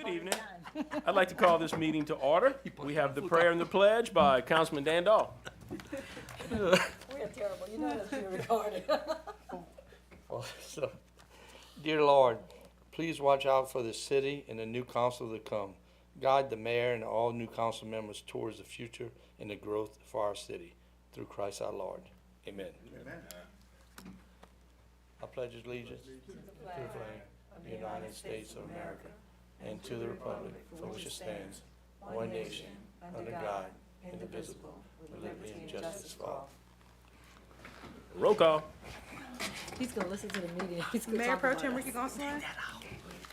evening. I'd like to call this meeting to order. We have the prayer and the pledge by Councilman Dan Dahl. We are terrible. You know that's being recorded. Well, so, dear Lord, please watch out for the city and the new council to come. Guide the mayor and all new council members towards the future and the growth for our city. Through Christ our Lord. Amen. Amen. I pledge allegiance to the flag of the United States of America and to the republic for which it stands, one nation, under God, indivisible, with liberty and justice for all. Roll call. He's gonna listen to the meeting. He's gonna Mayor talk Pro about Tem us. Ricky Gonsalas.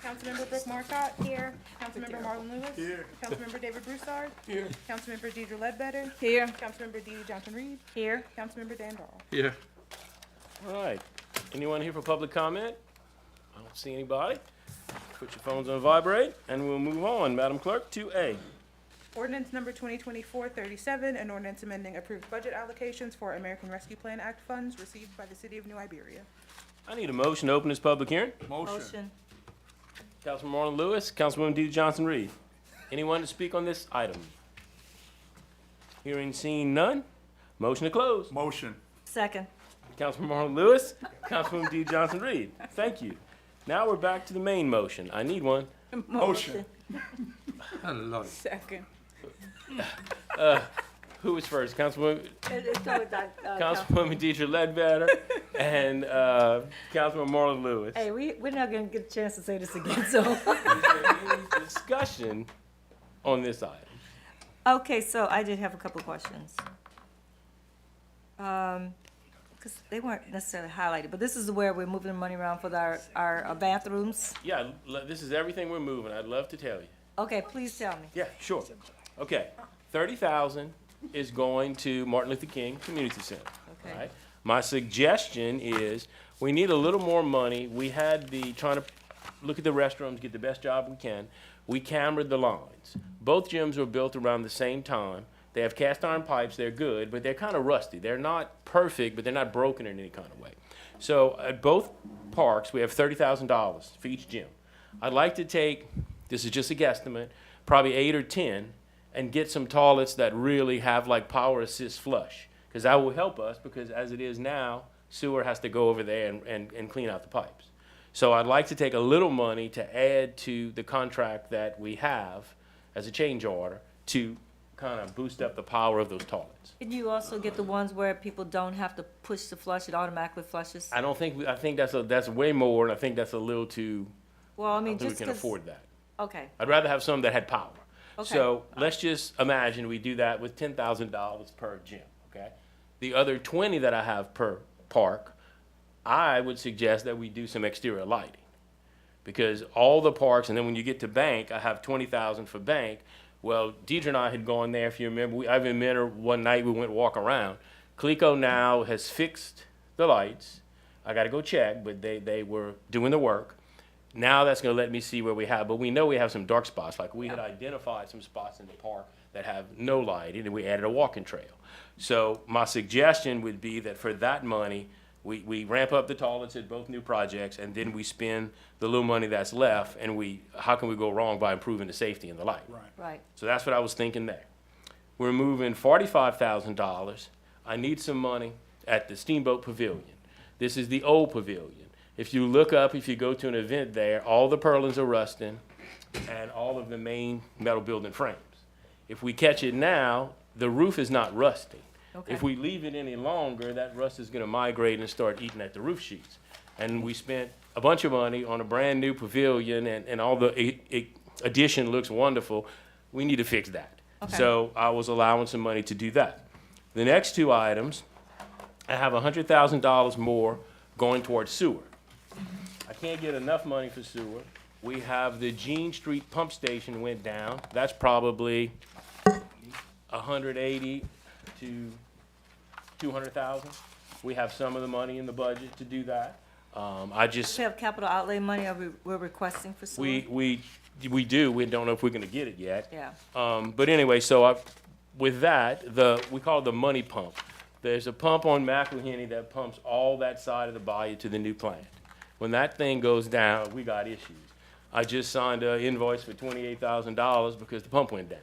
Councilmember Brooke Marcotte. Here. Councilmember Marlon Lewis. Here. Councilmember David Broussard. Here. Councilmember Deidre Ledbetter. Here. Councilmember Dee Johnson-Reed. Here. Councilmember Dan Dahl. Here. All right. Anyone here for public comment? I don't see anybody. Put your phones on vibrate, and we'll move on. Madam Clerk, 2A. Ordinance number 2024-37, an ordinance amending approved budget allocations for American Rescue Plan Act funds received by the city of New Iberia. I need a motion to open this public hearing. Motion. Councilman Marlon Lewis, Councilwoman Dee Johnson-Reed. Anyone to speak on this item? Hearing seen none. Motion to close. Motion. Second. Councilman Marlon Lewis, Councilwoman Dee Johnson-Reed. Thank you. Now we're back to the main motion. I need one. Motion. Second. Who was first? Councilwoman Council. Councilwoman Deidre Ledbetter and Councilman Marlon Lewis. Hey, we're not gonna get a chance to say this again, so. Is there any discussion on this item? Okay, so I did have a couple of questions. Because they weren't necessarily highlighted, but this is where we're moving the money around for our bathrooms. Yeah, this is everything we're moving. I'd love to tell you. Okay, please tell me. Yeah, sure. Okay, 30,000 is going to Martin Luther King Community Center. Okay. Right? My suggestion is we need a little more money. We had trying to look at the restrooms, get the best job we can. We cambered the lines. Both gyms were built around the same time. They have cast iron pipes, they're good, but they're kind of rusty. They're not perfect, but they're not broken in any kind of way. So at both parks, we have $30,000 for each gym. I'd like to take, this is just a guesstimate, probably 8 or 10, and get some toilets that really have like power assist flush. Because that will help us, because as it is now, sewer has to go over there and clean out the pipes. So I'd like to take a little money to add to the contract that we have as a change order to kind of boost up the power of those toilets. Can you also get the ones where people don't have to push to flush, it automatically flushes? I don't think, I think that's way more, and I think that's a little too, Well, I I mean, don't think we just can 'cause- afford that. Okay, I'd rather have some that had power. Okay. So let's just imagine we do that with $10,000 per gym, okay? The other 20 that I have per park, I would suggest that we do some exterior lighting. Because all the parks, and then when you get to bank, I have 20,000 for bank. Well, Deidre and I had gone there, if you remember. I even met her one night, we went walk around. Clico now has fixed the lights. I gotta go check, but they were doing the work. Now that's gonna let me see where we have, but we know we have some dark spots. Like we had identified some spots in the park that have no lighting, and we added a walking trail. So my suggestion would be that for that money, we ramp up the toilets at both new projects, and then we spend the little money that's left, and how can we go wrong by improving the safety and the light? Right. right. So that's what I was thinking there. We're moving $45,000. I need some money at the Steamboat Pavilion. This is the old pavilion. If you look up, if you go to an event there, all the purlins are rusting and all of the main metal building frames. If we catch it now, the roof is not rusting. Okay. If we leave it any longer, that rust is gonna migrate and start eating at the roof sheets. And we spent a bunch of money on a brand new pavilion, and all the addition looks wonderful. We need to fix that. Okay. So I was allowing some money to do that. The next two items, I have $100,000 more going towards sewer. I can't get enough money for sewer. We have the Jean Street pump station went down. That's probably 180 to 200,000. We have some of the money in the budget to do that. I just, We have capital outlay money, we're requesting for sewer? we do. We don't know if we're gonna get it yet. Yeah, But anyway, so with that, we call it the money pump. There's a pump on McElhenney that pumps all that side of the bayou to the new plant. When that thing goes down, we got issues. I just signed an invoice for $28,000 because the pump went down.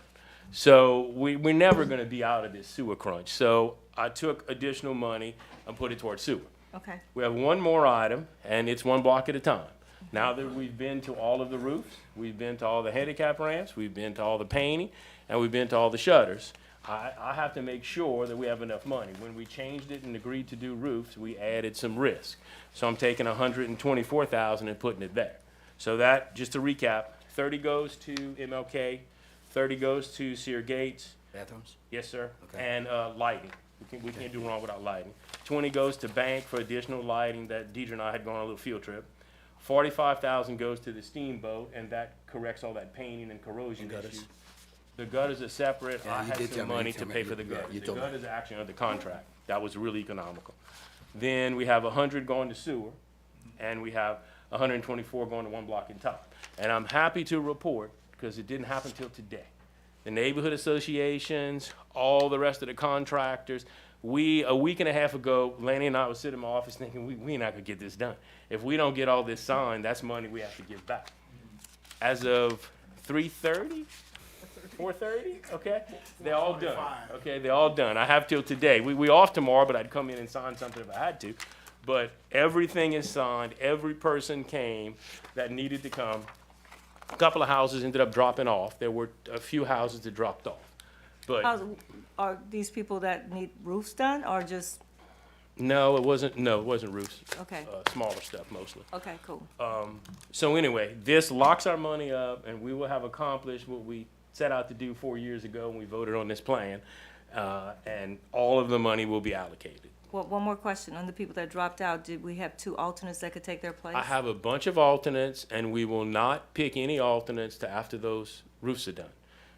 So we're never gonna be out of this sewer crunch. So I took additional money and put it towards sewer. Okay, We have one more item, and it's one block at a time. Now that we've been to all of the roofs, we've been to all the handicap ramps, we've been to all the painting, and we've been to all the shutters, I have to make sure that we have enough money. When we changed it and agreed to do roofs, we added some risk. So I'm taking $124,000 and putting it there. So that, just to recap, 30 goes to MLK, 30 goes to Sear Gates. Bathrooms? Yes, sir. Okay. And lighting. We can't do wrong without lighting. 20 goes to bank for additional lighting that Deidre and I had gone on a little field trip. 45,000 goes to the steamboat, and that corrects all that painting and corrosion And gutters. issues. The gutters are separate. Yeah, I you had did some tell me, money you to told me, pay for the yeah, gutters. you The told me. gutters are actually under contract. That was really economical. Then we have 100 going to sewer, and we have 124 going to one block in top. And I'm happy to report, because it didn't happen till today, the neighborhood associations, all the rest of the contractors. A week and a half ago, Lanny and I was sitting in my office thinking, we're not gonna get this done. If we don't get all this signed, that's money we have to give back. As of 3:30, 4:30, okay? They're all done, okay? They're all done. I have till today. We off tomorrow, but I'd come in and sign something if I had to. But everything is signed. Every person came that needed to come. A couple of houses ended up dropping off. There were a few houses that dropped off. But are these people that need roofs done, or just, no, it wasn't roofs. okay, Smaller stuff mostly. okay, cool. So anyway, this locks our money up, and we will have accomplished what we set out to do 4 years ago when we voted on this plan, and all of the money will be allocated. Well, one more question, on the people that dropped out, did we have 2 alternates that could take their place? I have a bunch of alternates, and we will not pick any alternates to after those roofs are done.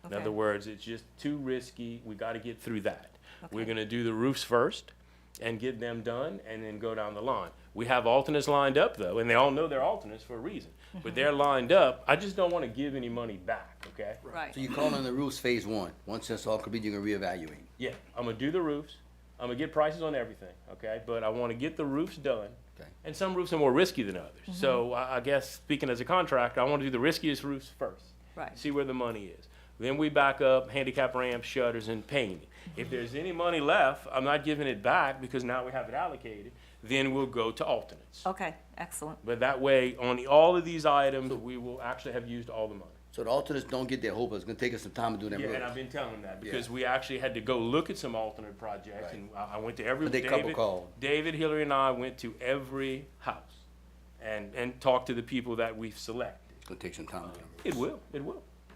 In Okay. other words, it's just too risky. We got to get through that. We're Okay. going to do the roofs first and get them done, and then go down the line. We have alternates lined up, though, and they all know they're alternates for a reason. But they're lined up. I just don't want to give any money back, okay? Right, So you call on the roofs phase one. Once that's all complete, you're gonna reevaluate. Yeah, I'm going to do the roofs. I'm going to get prices on everything, okay? But I want to get the roofs done. Okay. And some roofs are more risky than others. So I guess, speaking as a contractor, I want to do the riskiest roofs first. right. See where the money is. Then we back up handicap ramps, shutters, and painting. If there's any money left, I'm not giving it back because now we have it allocated. Then we'll go to alternates. Okay, excellent. But that way, on all of these items, we will actually have used all the money. So the alternates don't get their hope, it's gonna take us some time to do them Yeah, and I've roofs. been telling them that because we actually had to go look at some alternate projects, Right. and I went to every. But they couple called. David, Hillary, and I went to every house, and talked to the people that we've selected. It's gonna take some time. It will,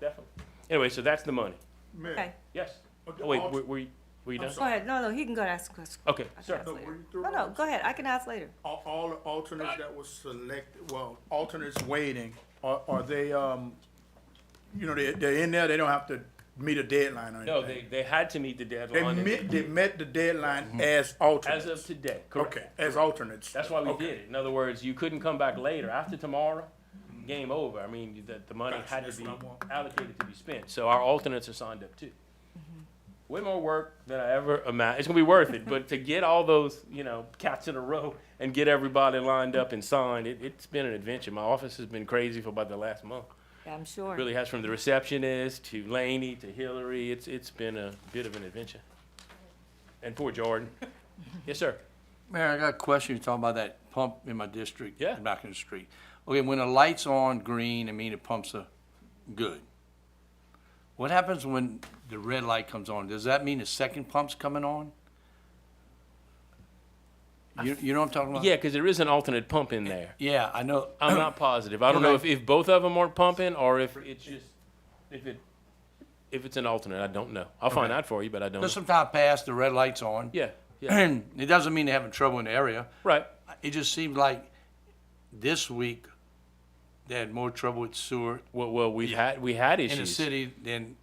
definitely. Anyway, so that's the money. Okay, Yes. Okay, Oh, wait, alt- were you done? go ahead, no, he can go ask a question. Okay, I can sir. ask No, later. were you through No, on no, this? go ahead, I can ask later. All the alternates that was selected, well, alternates waiting, are they, they're in there, they don't have to meet a deadline or anything? No, they had to meet the They deadline. met the deadline as alternates? As of today, correct. Okay, as alternates. That's why we Okay. did it. In other words, you couldn't come back later. After tomorrow, game over. I mean, the money Gotcha, had to that's be what I want. allocated to be spent. So our alternates are signed up too. Way more work than I ever imagined. It's gonna be worth it, but to get all those, cats in a row and get everybody lined up and signed, it's been an adventure. My office has been crazy for about the last month. Yeah, I'm sure. Really has, from the receptionist to Laney to Hillary. It's been a bit of an adventure. And poor Jordan. Yes, sir. Mayor, I got a question. You're talking about that pump in my district. Yeah. Back in the street. Okay, when the light's on green, I mean the pumps are good. What happens when the red light comes on? Does that mean the second pump's coming on? You know what I'm talking about? Yeah, because there is an alternate pump in there. Yeah, I know. I'm not positive. I don't know if both of them aren't pumping or if it's just, if it's an alternate. I don't know. I'll find Okay. out for you, but I don't Just know. some time past, the red light's on. Yeah, yeah, And it doesn't mean they're having trouble in the area. right. It just seemed like this week they had more trouble with sewer Well, we had issues. in the city than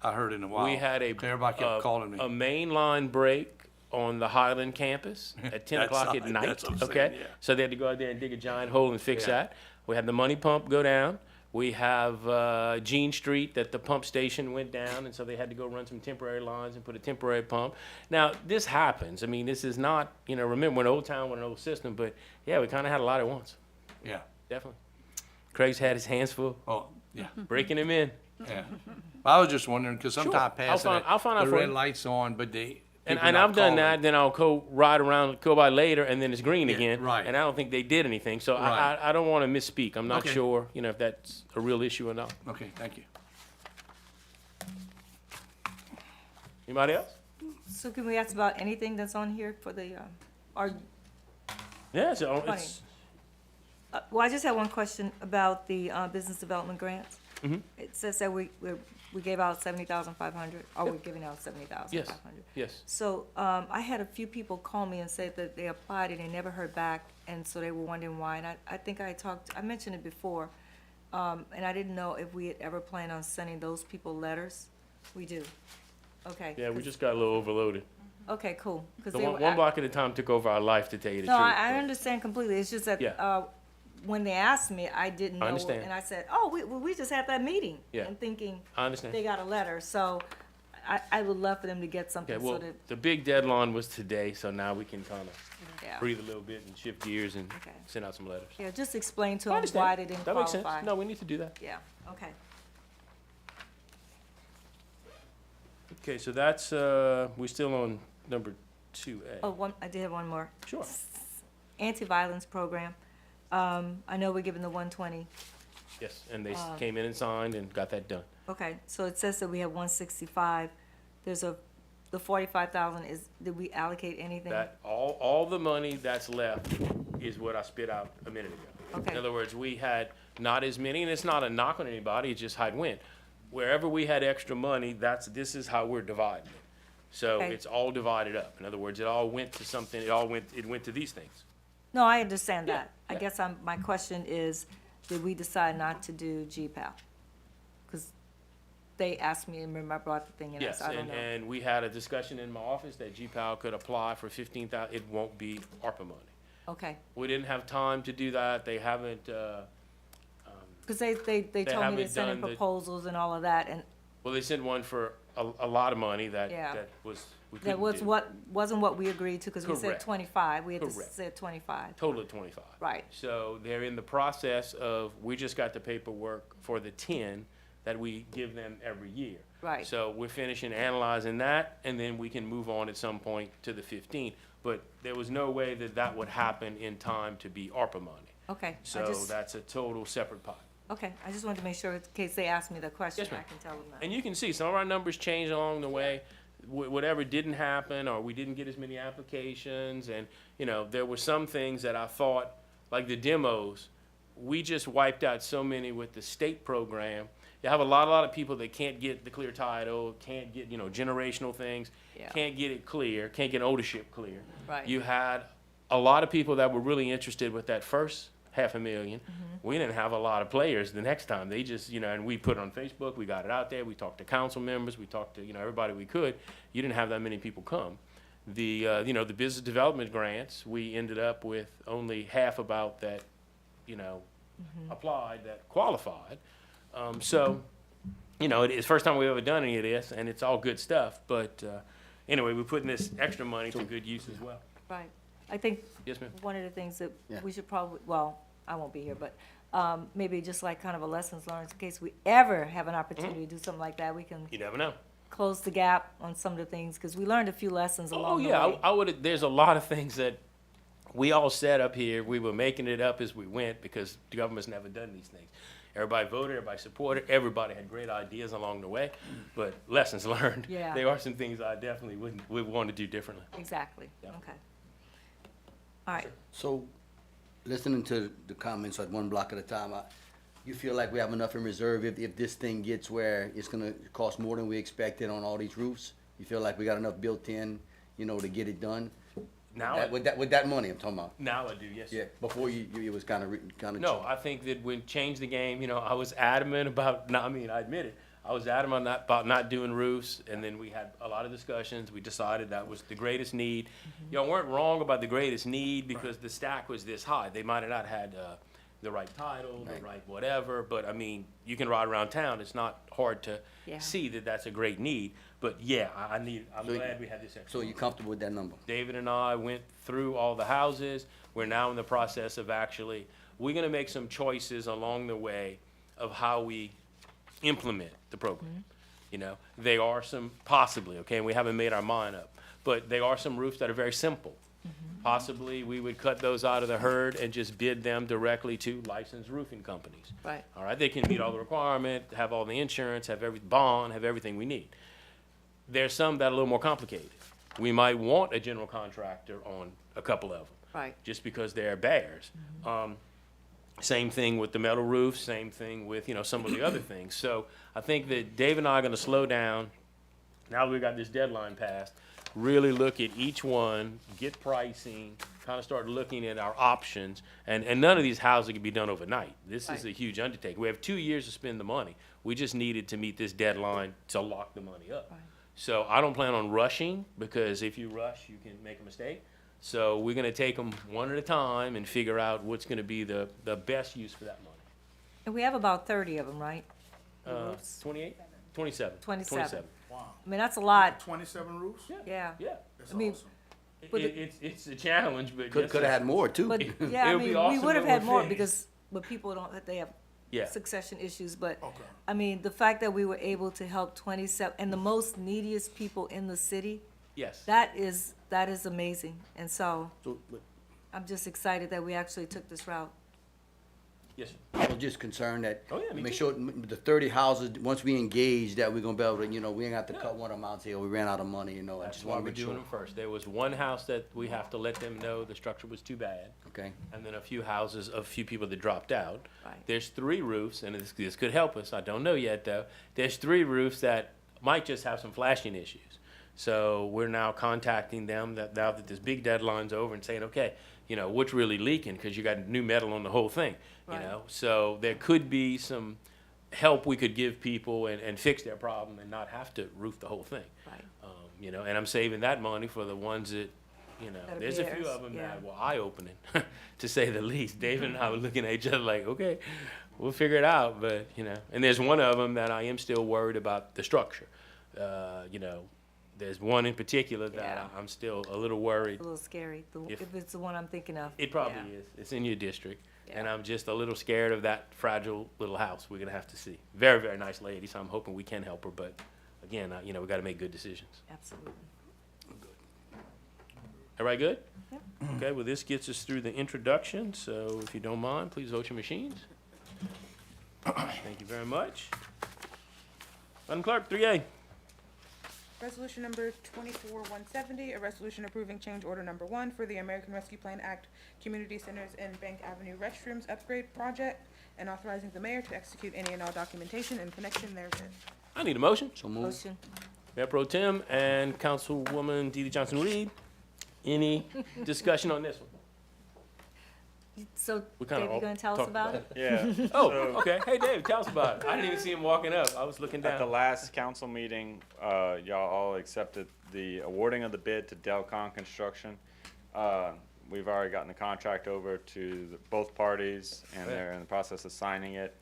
I heard in a while. We had Everybody kept calling me. a main line break on the Highland campus at 10 That's o'clock at right. night. That's what I'm Okay, saying, yeah. so they had to go out there and dig a giant hole and fix Yeah. that. We had the money pump go down. We have Jean Street that the pump station went down, and so they had to go run some temporary lines and put a temporary pump. Now this happens. I mean, this is not, remember, we're an old town with an old system, but yeah, we kind of had a lot at once. Yeah. Definitely. Craig's had his hands full, Oh, yeah, breaking him in. yeah. I was just wondering, because Sure. sometimes passing I'll find out the for red you. light's on, but they. And people not I've done calling. that, then I'll go ride around, go by later, and then it's green Yeah, again. right. And I don't think they did anything, so Right. I don't wanna misspeak. I'm not Okay. sure, you know, if that's a real issue or not. Okay, thank you. Anybody else? So can we ask about anything that's on here for the, or, Yeah, so Funny. it's, well, I just had one question about the, business development grants. Mhm. It says that we gave out 70,500, or we're giving out 70,500. yes. So, I had a few people call me and say that they applied and they never heard back, and so they were wondering why, and I think I mentioned it before, and I didn't know if we had ever planned on sending those people letters. We do. Okay. Yeah, we just got a little overloaded. Okay, cool. 'Cause The they one, were one a- block at a time took over our life, to tell you the No, truth. I but- understand completely. It's just that, Yeah. when they asked me, I didn't know. I understand. And I said, oh, we just had that meeting. Yeah. And thinking I understand. they got a letter, so I would love for them to get Okay, something so well, that, the big deadline was today, so now we can kind of yeah. breathe a little bit and shift gears and Okay. send out some letters. Yeah, just explain to I them understand. why they didn't That makes qualify. sense. No, we need to do that. Yeah, okay. Okay, so that's, we're still on number 2A. Oh, I did have one more. Sure. Anti-violence program. I know we're giving the 120. Yes, and they came in and signed and got that done. Okay, so it says that we have 165. The 45,000 did we allocate anything? That, all the money that's left is what I spit out a minute ago. Okay. In other words, we had not as many, and it's not a knock on anybody, it's just how it went. Wherever we had extra money, this is how we're dividing it. So Okay. it's all divided up. In other words, it all went to something, it went to these things. No, I understand Yeah, that. I yeah. guess my question is, did we decide not to do GPAL? Because they asked me, and remember I brought the thing in, I Yes, said, I don't know. and we had a discussion in my office that GPAL could apply for 15,000, it won't be ARPA money. Okay, We didn't have time to do that, they haven't, because they told me they haven't sent in done the- proposals and all of that, and well, they sent one for a lot of money that, Yeah. that was, we that couldn't was do. wasn't what we agreed to, because we said Correct. 25, we had to Correct. say 25. Total of 25. Right. So they're in the process of, we just got the paperwork for the 10 that we give them every year. Right. So we're finishing analyzing that, and then we can move on at some point to the 15. But there was no way that that would happen in time to be ARPA money. Okay, So that's a total separate pot. okay, I just wanted to make sure, in case they ask me the question, Yes, ma'am. I can tell them that. And you can see some of our numbers changed along the way. Whatever didn't happen, or we didn't get as many applications, and, you know, there were some things that I thought, like the demos, we just wiped out so many with the state program. You have a lot of people that can't get the clear title, can't get, you know, generational things, Yeah. can't get it clear, can't get ownership clear. Right. You had a lot of people that were really interested with that first $500,000. Mm-hmm. We didn't have a lot of players the next time. They just, you know, and we put it on Facebook, we got it out there, we talked to council members, we talked to, you know, everybody we could. You didn't have that many people come. The, you know, the business development grants, we ended up with only half about that, you know, applied, that qualified. So, you know, it's the first time we've ever done any of this, and it's all good stuff. But anyway, we're putting this extra money to good use as well. Right, I think Yes, ma'am. one of the things that Yeah. we should probably, well, I won't be here, but maybe just like kind of a lessons learned, in case we ever have an opportunity to do something like that, we can You never know. close the gap on some of the things, because we learned a few lessons Oh, along the yeah, way. I would, there's a lot of things that we all said up here, we were making it up as we went, because the government's never done these things. Everybody voted, everybody supported, everybody had great ideas along the way, but lessons learned. Yeah. There are some things I definitely would want to do differently. Exactly, Yeah. okay. All right, So, listening to the comments at one block at a time, you feel like we have enough in reserve if this thing gets where it's gonna cost more than we expected on all these roofs? You feel like we got enough built in, you know, to get it done? Now, With that money I'm talking about? now I do, yes, sir. Yeah, before it was kinda. No, I think that when change the game, you know, I was adamant about, no, I mean, I admit it. I was adamant about not doing roofs, and then we had a lot of discussions. We decided that was the greatest need. Y'all weren't wrong about the greatest need, because the stack was this high. They might have not had the right title, the Right. right whatever, but I mean, you can ride around town. It's not hard to Yeah. see that that's a great need. But yeah, I'm So- glad we had this extra. So you comfortable with that number? David and I went through all the houses. We're now in the process of actually, we're gonna make some choices along the way of how we implement the program. You know, there are some, possibly, okay, and we haven't made our mind up, but there are some roofs that are very simple. Possibly, we would cut those out of the herd and just bid them directly to licensed roofing companies. Right. All right, they can meet all the requirement, have all the insurance, have every bond, have everything we need. There's some that are a little more complicated. We might want a general contractor on a couple of them. Right. Just because they're bears. Same thing with the metal roofs, same thing with, you know, some of the other things. So I think that Dave and I are gonna slow down, now that we got this deadline passed, really look at each one, get pricing, kind of start looking at our options. And none of these houses can be done overnight. This is Right. a huge undertaking. We have 2 years to spend the money. We just needed to meet this deadline to lock the money up. Right. So I don't plan on rushing, because if you rush, you can make a mistake. So we're gonna take them one at a time and figure out what's gonna be the best use for that money. And we have about 30 of them, right? The roofs? 28? 27. 27. Wow. I mean, that's a lot, 27 roofs? yeah. Yeah. That's I mean, awesome. But It's a challenge, but. Could have had more too. But, It yeah, I would be mean, we awesome would have when had we're more finished. because, but people don't, they have Yeah. succession issues, but, Okay. I mean, the fact that we were able to help 27, and the most neediest people in the city, Yes. that is amazing. And so, So, but I'm just excited that we actually took this route. Yes, sir. I was just concerned that, Oh, yeah, me make too. sure the 30 houses, once we engage, that we're gonna be able to, you know, we ain't have to cut one of them out, say, oh, we ran out of money, you know, I That's just why wanna we're make doing sure. them first. There was one house that we have to let them know the structure was too bad. Okay, And then a few houses, a few people that dropped out. Right. There's 3 roofs, and this could help us, I don't know yet though. There's 3 roofs that might just have some flashing issues. So we're now contacting them that now that this big deadline's over and saying, okay, you know, what's really leaking? Because you got new metal on the whole thing, you Right. know? So there could be some help we could give people and fix their problem and not have to roof the whole thing. Right. You know, and I'm saving that money for the ones that, you know, That'll there's be a few theirs, of them yeah. that were eye-opening, to say the least. David and I were looking at each other like, okay, we'll figure it out, but, you know. And there's one of them that I am still worried about the structure. You know, there's one in particular that Yeah. I'm still a little worried. A little scary, If- if it's the one I'm thinking of. It probably Yeah. is. It's in your district. And Yeah. I'm just a little scared of that fragile little house we're gonna have to see. Very, very nice lady, so I'm hoping we can help her, but again, you know, we gotta make good decisions. Absolutely. Everybody good? Okay, well, this gets us through the introduction, so if you don't mind, please vote your machines. Thank you very much. Madam Clerk, 3A. Resolution number 24-170, a resolution approving change order number 1 for the American Rescue Plan Act Community Centers and Bank Avenue Restrooms Upgrade Project, and authorizing the mayor to execute any and all documentation in connection therewith. I need a motion. so move. Motion. Mayor Pro Tem and Councilwoman DeeDee Johnson-Reed. Any discussion on this one? So, We kinda Dave, you all gonna tell us talked about about it? Yeah. Oh, So, okay. Hey, Dave, tell us about it. I didn't even see him walking up. I was looking At the down. last council meeting, y'all all accepted the awarding of the bid to Delcon Construction. We've already gotten the contract over to both parties, and they're in the process of signing it.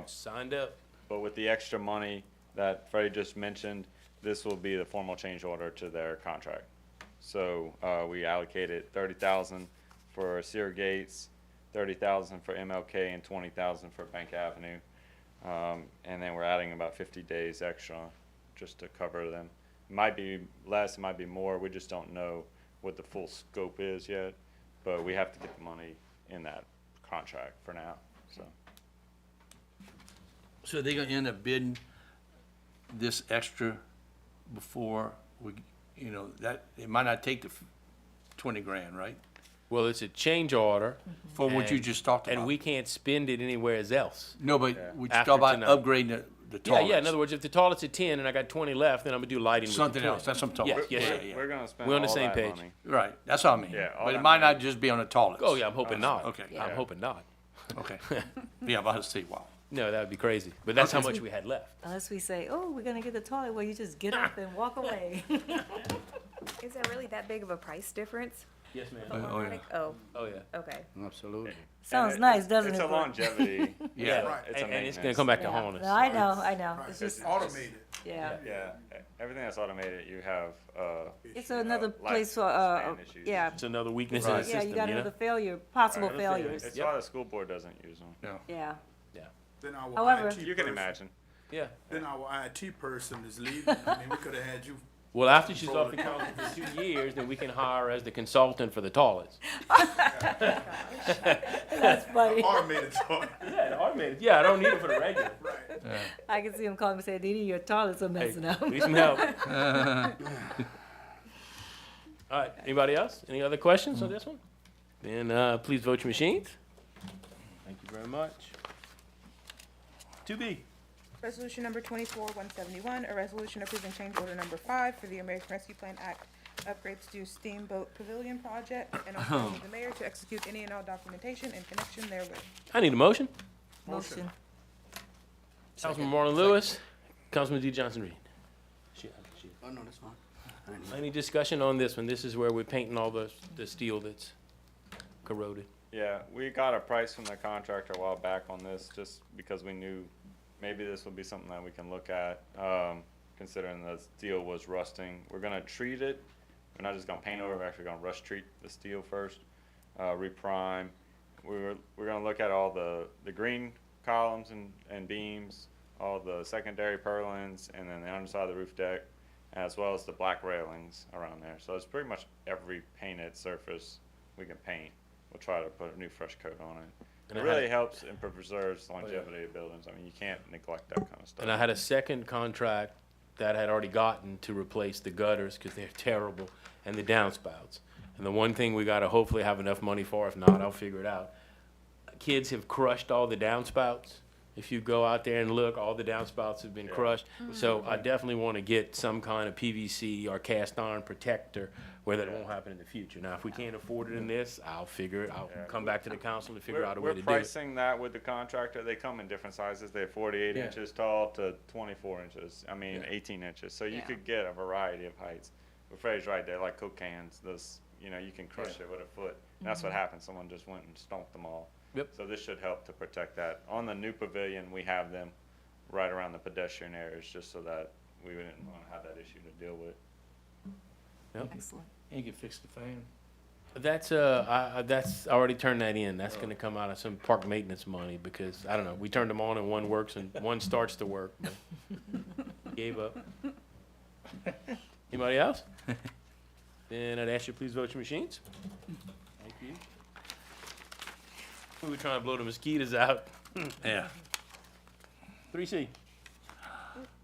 Signed up. But with the extra money that Freddie just mentioned, this will be the formal change order to their contract. So, we allocated 30,000 for Sear Gates, 30,000 for MLK, and 20,000 for Bank Avenue. And then we're adding about 50 days extra just to cover them. It might be less, it might be more, we just don't know what the full scope is yet, but we have to get the money in that contract for now, so. So they're gonna end up bidding this extra before we, you know, that, it might not take the 20 grand, right? Well, it's a change order. For what you And- just talked about. And we can't spend it anywhere else. No, but Yeah. we After talk about tonight. upgrading the Yeah, toilets. yeah, in other words, if the toilet's at 10 and I got 20 left, then I'm gonna do lighting with the Something 20. else, that's what I'm talking Yes, about. yes, Yeah, sir. yeah. We're gonna spend We're on the all same that page. money. Right, that's what I mean. Yeah, all But it that might money- not just be on the toilets. Oh, yeah, I'm hoping not. Okay, I'm Yeah. hoping not. okay. Yeah, I'm about to say, wow. No, that would be crazy. But that's how Okay. much we had left. Unless we say, oh, we're gonna get the toilet, well, you just get up and walk away. Is there really that big of a price difference? Yes, ma'am. Oh, yeah. Automatic? Oh, Oh, yeah. okay. Absolutely. Sounds And nice, doesn't it? It's a for- longevity. Yeah. Right. It's a And it's gonna maintenance. come back to Yeah. haunt us. No, I know, Right. it's It's just, automated. Yeah. Yeah, everything that's automated, you have, It's another like place for, span issues. yeah, It's another weakness in the Right. system, yeah, you got you know? another failure, possible Right. failures. It's Yep. why the school board doesn't use them. Yeah. Then our However- IT You can person- imagine. Yeah. Then our IT person is leaving. I mean, we could have had you. Well, after she's off the council for 2 years, then we can hire her as the consultant for the toilets. That's funny. Automated toilet. Yeah, the automated. Yeah, I don't need it for the regular. Right. I can see him calling me and say, Didi, your toilets are Hey, messing up. need some help. All right, anybody else? Any other questions on this one? Then, please vote your machines. Thank you very much. 2B. Resolution number 24-171, a resolution approving change order number 5 for the American Rescue Plan Act upgrades to Steamboat Pavilion Project and authorizing the mayor to execute any and all documentation in connection therewith. I need a motion. Motion. Councilman Marlon Lewis, Councilman D. Johnson Reed. Oh, no, that's fine. I didn't- Any discussion on this one? This is where we're painting all the steel that's corroded. Yeah, we got a price from the contractor a while back on this, just because we knew maybe this would be something that we can look at, considering the steel was rusting. We're gonna treat it. We're not just gonna paint over it, we're actually gonna rust treat the steel first, reprime. We're gonna look at all the green columns and beams, all the secondary purlins, and then the underside of the roof deck, as well as the black railings around there. So it's pretty much every painted surface we can paint. We'll try to put a new fresh coat on it. And It I had really a- helps and preserves longevity of buildings. I mean, you can't neglect that kind of stuff. And I had a second contract that had already gotten to replace the gutters because they're terrible and the downspouts. And the one thing we gotta hopefully have enough money for, if not, I'll figure it out. Kids have crushed all the downspouts. If you go out there and look, all the downspouts have been Yeah. crushed. So I definitely want to get some kind of PVC or cast iron protector where that won't happen in the future. Now, if we can't afford it in this, I'll figure it, I'll Yeah. come back to the council and figure out a way We're to do it. pricing that with the contractor. They come in different sizes. They're 48 Yeah. inches tall to 24 inches. I mean, Yeah. 18 inches. So you Yeah. could get a variety of heights. But Freddie's right there, like Coke cans. Those, you can crush it with a foot. And that's what happened. Someone just went and stomped them all. Yep. So this should help to protect that. On the new pavilion, we have them right around the pedestrian areas, just so that we wouldn't want to have that issue to deal with. Excellent. You can fix the fan. That's that's I already turned that in. That's gonna come out of some park maintenance money because I don't know. We turned them on and one works and one starts to work. But gave up. Anybody else? Then I'd ask you please vote your machines. Thank you. We were trying to blow the mosquitoes out. Yeah. 3C.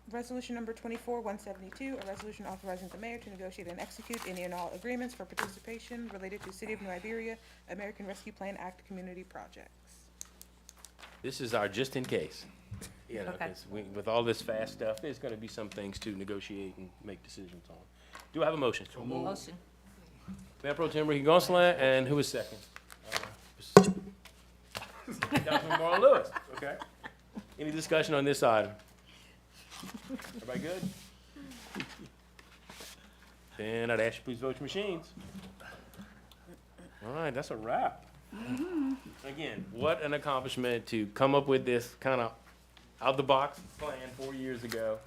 Resolution number 24-172, a resolution authorizing the mayor to negotiate and execute any and all agreements for participation related to City of New Iberia American Rescue Plan Act community projects. This is our just in case. You know, Okay. 'cause with all this fast stuff, there's gonna be some things to negotiate and make decisions on. Do I have a motion? Motion. Mayor Pro Tem Ricky Gonsalas, and who was second? Councilman Marlon Lewis, okay. Any discussion on this item? Everybody good? Then I'd ask you please vote your machines. All right, that's a wrap. Again, what an accomplishment to come up with this kind of out-the-box plan 4 years ago.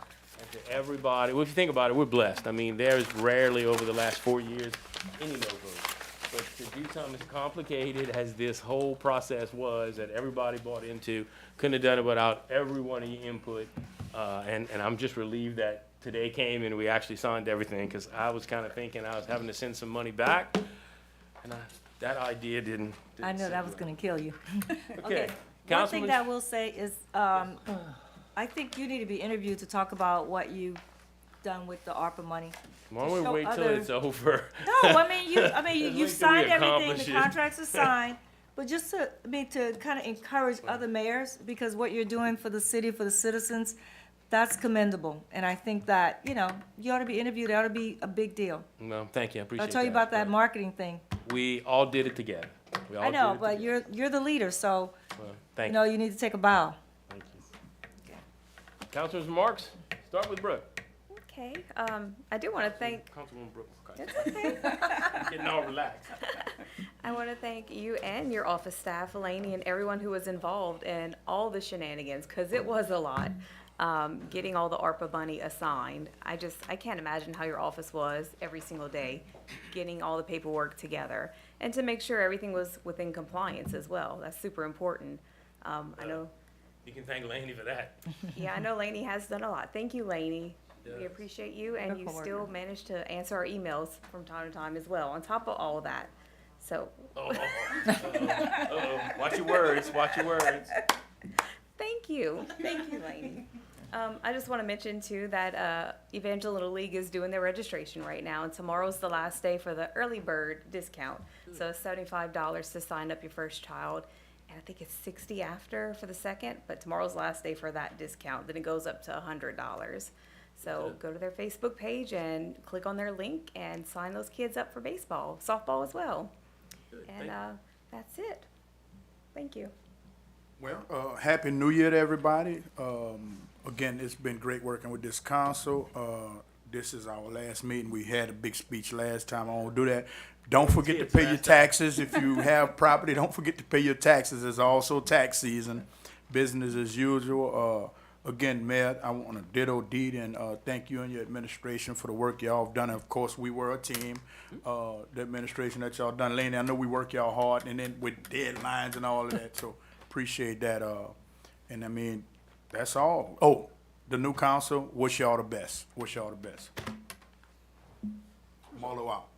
And to everybody, well, if you think about it, we're blessed. I mean, there's rarely over the last 4 years any no vote. But to do something as complicated as this whole process was that everybody bought into, couldn't have done it without every one of your input. And I'm just relieved that today came and we actually signed everything because I was kind of thinking I was having to send some money back. And that idea didn't I know sit that was well. gonna kill you. Okay. One thing Councilman- that I will say is, I think you need to be interviewed to talk about what you've done with the ARPA money. Why don't we show wait till other- it's over? No, I mean, you've Let's wait till signed we everything, accomplish the it. contracts are signed, but just to kind of encourage other mayors, because what you're doing for the city, for the citizens, that's commendable. And I think that, you ought to be interviewed, it ought to be a big deal. No, thank you, I appreciate I'll that. tell you about that marketing thing. We all did it together. We all I know, did it but together. you're the leader, so, Well, thank you, you need to take a bow. thank you. Councilors' remarks, start with Brooke. Okay, I do want to thank, Councilwoman Brooke. Okay. it's okay. Getting all relaxed. I want to thank you and your office staff, Elaine, and everyone who was involved in all the shenanigans, because it was a lot. getting all the ARPA money assigned. I can't imagine how your office was every single day, getting all the paperwork together, and to make sure everything was within compliance as well. That's super important. I know, You can thank Laney for that. yeah, I know Lainey has done a lot. Thank you, Lainey. We Yes. appreciate you, and you Wonderful still worker. manage to answer our emails from time to time as well, on top of all of that. So, Watch your words, watch your words. thank you, Lainey. I just want to mention too that Evangel Little League is doing their registration right now, and tomorrow's the last day for the early bird discount. So it's $75 to sign up your first child, and I think it's $60 after for the second. But tomorrow's the last day for that discount. Then it goes up to $100. So go to their Facebook page and click on their link and sign those kids up for baseball, softball as well. Good, And that's it. Thank you. Well, Happy New Year to everybody. Again, it's been great working with this council. This is our last meeting. We had a big speech last time. I won't do that. Don't forget to Kids, pay your last time. taxes. If you have property, don't forget to pay your taxes. It's also tax season. Business as usual. Again, Mayor, I want to ditto Dee and thank you and your administration for the work y'all have done. Of course, we were a team. The administration that y'all done, Laney, I know we work y'all hard, and then with deadlines and all of that. So appreciate that. And I mean, that's all. Oh, the new council, wish y'all the best. Wish y'all the best. Marlo out.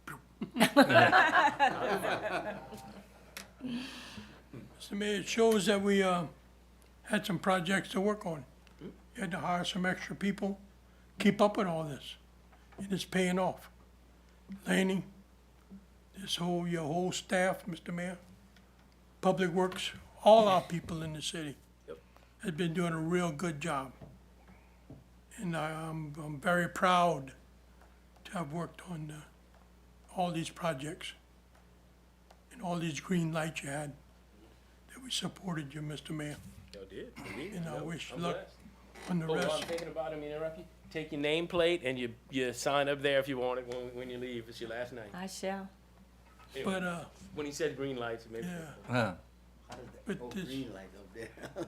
So Mayor, it shows that we had some projects to work on. You had to hire some extra people, keep up with all this, and it's paying off. Laney, your whole staff, Mr. Mayor, Public Works, all our people in the city Yep. has been doing a real good job. And I'm very proud to have worked on all these projects and all these green lights you had, that we supported you, Mr. Mayor. Y'all did, you did. And I No, wish I'm luck blessed. on the Oh, while I'm rest. thinking about it, I mean, interrupt you. Take your nameplate and you sign up there if you want it when you leave. It's your last name. I shall. Anyway, But, when he said green lights, maybe. yeah, How does that, But oh, this- green light up there. I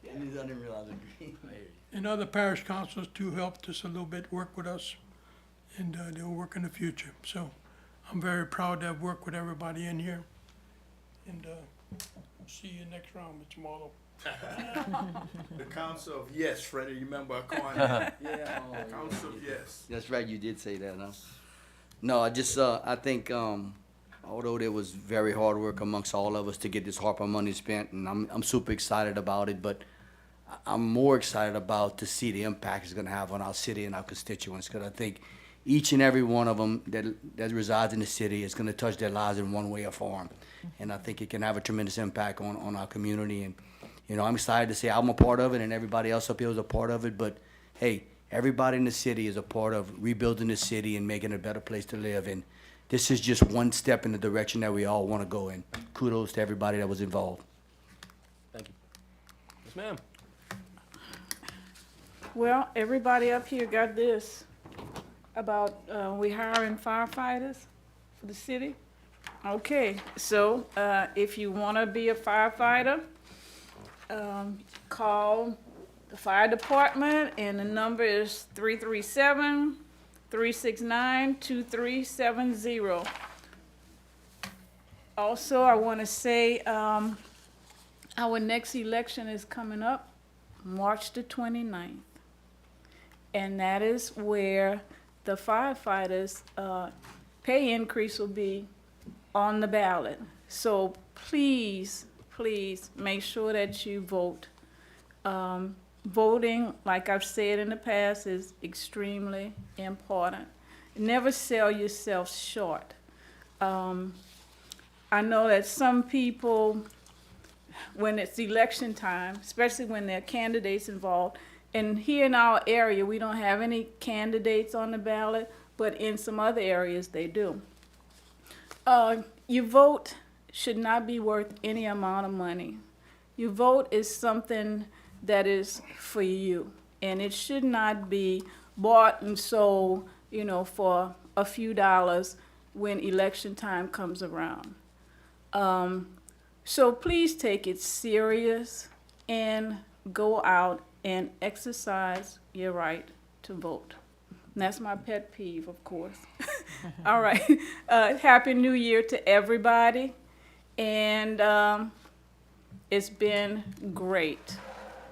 didn't realize the green. I hear you. and other parish councils too helped us a little bit, work with us, and they will work in the future. So I'm very proud to have worked with everybody in here. And see you next round, Mr. Marlowe. The council of yes, Freddie, you remember I coined that? Yeah. Council of yes. That's right, you did say that, huh? No, I think, although there was very hard work amongst all of us to get this HARPA money spent, and I'm super excited about it, but I'm more excited about to see the impact it's gonna have on our city and our constituents, because I think each and every one of them that resides in the city is gonna touch their lives in one way or form. And I think it can have a tremendous impact on our community, and, you know, I'm excited to say I'm a part of it and everybody else up here is a part of it, but hey, everybody in the city is a part of rebuilding the city and making it a better place to live, and this is just one step in the direction that we all wanna go in. Kudos to everybody that was involved. Thank you. Yes, ma'am. Well, everybody up here got this about, we hiring firefighters for the city. Okay, so, if you wanna be a firefighter, call the fire department, and the number is 337-369-2370. Also, I wanna say, our next election is coming up, March the 29th. And that is where the firefighters' pay increase will be on the ballot. So please, please make sure that you vote. Voting, like I've said in the past, is extremely important. Never sell yourself short. I know that some people, when it's election time, especially when there are candidates involved, and here in our area, we don't have any candidates on the ballot, but in some other areas, they do. Your vote should not be worth any amount of money. Your vote is something that is for you, and it should not be bought and sold, you know, for a few dollars when election time comes around. So please take it serious and go out and exercise your right to vote. And that's my pet peeve, of course. All right. Happy New Year to everybody. And it's been great.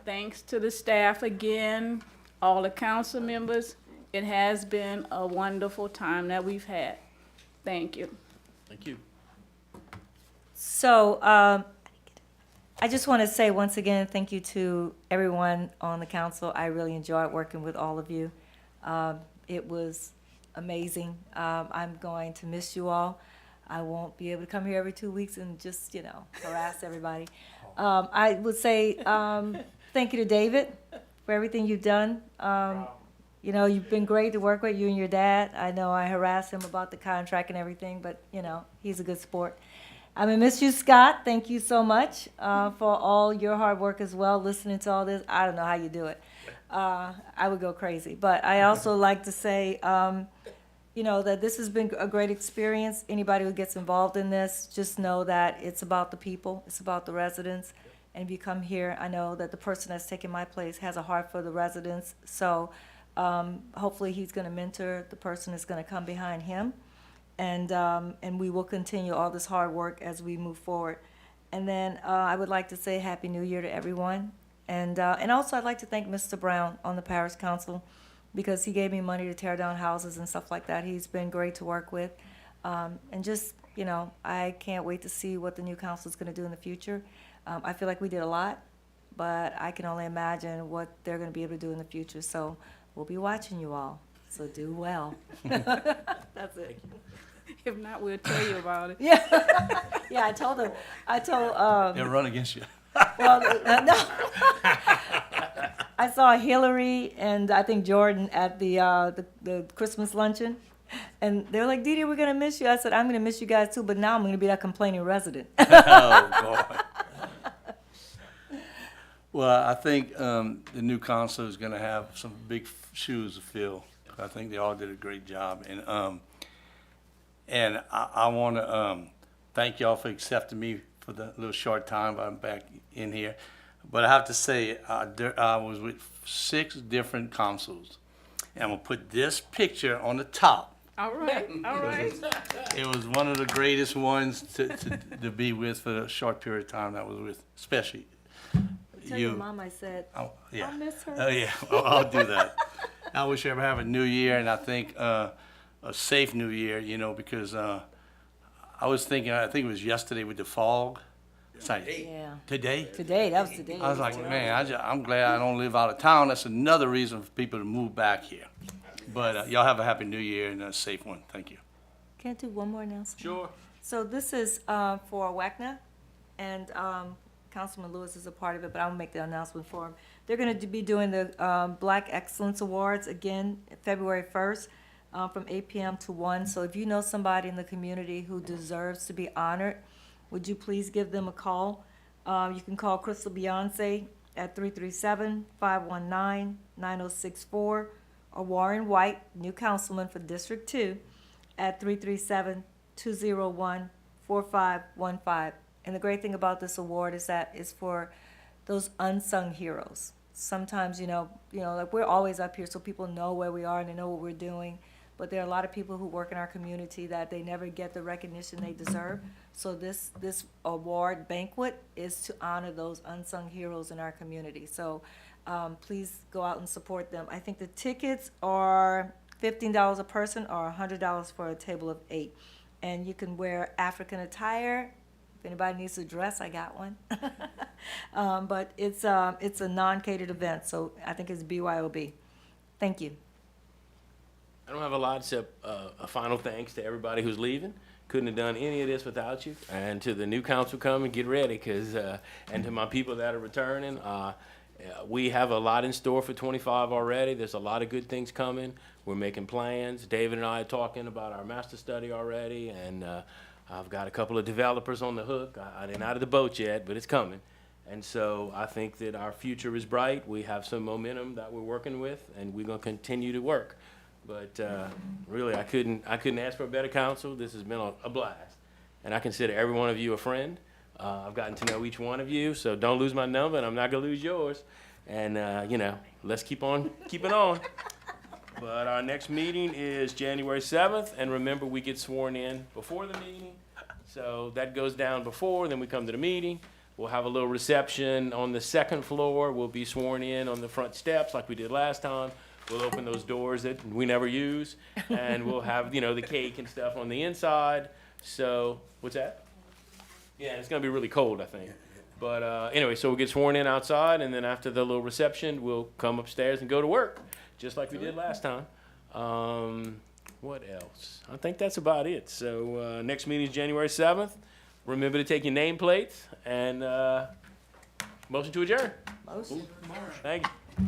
Thanks to the staff again, all the council members. It has been a wonderful time that we've had. Thank you. Thank you. So, I just want to say once again, thank you to everyone on the council. I really enjoyed working with all of you. It was amazing. I'm going to miss you all. I won't be able to come here every 2 weeks and just, harass everybody. I would say thank you to David for everything you've done. You've been great to work with, you and your dad. I know I harassed him about the contract and everything, but, he's a good sport. I'm gonna miss you, Scott. Thank you so much for all your hard work as well, listening to all this. I don't know how you do it. I would go crazy. But I also like to say, that this has been a great experience. Anybody who gets involved in this, just know that it's about the people. It's about the residents. And if you come here, I know that the person that's taking my place has a heart for the residents. So hopefully he's going to mentor the person that's going to come behind him. And we will continue all this hard work as we move forward. And then I would like to say Happy New Year to everyone. And also I'd like to thank Mr. Brown on the Parish Council because he gave me money to tear down houses and stuff like that. He's been great to work with. And just, I can't wait to see what the new council is going to do in the future. I feel like we did a lot, but I can only imagine what they're going to be able to do in the future. So we'll be watching you all. So do well. That's it. If not, we'll tell you about it. Yeah, I told him. They'll run against you. Well, no. I saw Hillary and I think Jordan at the Christmas luncheon, and they were like, "Dee Dee, we're gonna miss you." I said, "I'm gonna miss you guys too, but now I'm gonna be that complaining resident." Oh, God. Well, I think the new council is going to have some big shoes to fill. I think they all did a great job, and I want to thank y'all for accepting me for the little short time I'm back in here. But I have to say, I was with 6 different councils, and I'm gonna put this picture on the top. All right, all right. It was one of the greatest ones to be with for a short period of time. That was with, especially Tell you. your mom I said, Oh, yeah. I'll miss her. Oh, yeah. I'll do that. I wish you ever have a new year, and I think a safe new year, because I was thinking, I think it was yesterday with the fog. It's like, Yeah. today? Today, that was today. I was like, man, I'm glad I don't live out of town. That's another reason for people to move back here. But y'all have a happy new year and a safe one. Thank you. Can I do one more announcement? Sure. So this is for WACNA, and Councilman Lewis is a part of it, but I'll make the announcement for him. They're going to be doing the Black Excellence Awards again February 1st from 8 p.m. to 1. So if you know somebody in the community who deserves to be honored, would you please give them a call? You can call Crystal Beyonce at 337-519-9064, or Warren White, new councilman for District 2, at 337-201-4515. And the great thing about this award is that it's for those unsung heroes. Sometimes, like we're always up here so people know where we are and they know what we're doing. But there are a lot of people who work in our community that they never get the recognition they deserve. So this award banquet is to honor those unsung heroes in our community. So please go out and support them. I think the tickets are $15 a person or $100 for a table of 8. And you can wear African attire. If anybody needs a dress, I got one. But it's a non-catered event, so I think it's BYOB. Thank you. I don't have a lot except a final thanks to everybody who's leaving. Couldn't have done any of this without you. And to the new council coming, get ready, and to my people that are returning, we have a lot in store for 25 already. There's a lot of good things coming. We're making plans. David and I are talking about our master study already, and I've got a couple of developers on the hook. They're not at the boat yet, but it's coming. And so I think that our future is bright. We have some momentum that we're working with, and we're going to continue to work. But really, I couldn't ask for a better council. This has been a blast. And I consider every one of you a friend. I've gotten to know each one of you, so don't lose my number, and I'm not going to lose yours. And, let's keep on keeping on. But our next meeting is January 7th, and remember, we get sworn in before the meeting. So that goes down before, then we come to the meeting. We'll have a little reception on the second floor. We'll be sworn in on the front steps like we did last time. We'll open those doors that we never use, and we'll have, the cake and stuff on the inside. So, what's that? Yeah, it's gonna be really cold, I think. But anyway, so we'll get sworn in outside, and then after the little reception, we'll come upstairs and go to work, just like we did last time. What else? I think that's about it. So next meeting is January 7th. Remember to take your nameplates, and motion to adjourn. Motion. Thank you.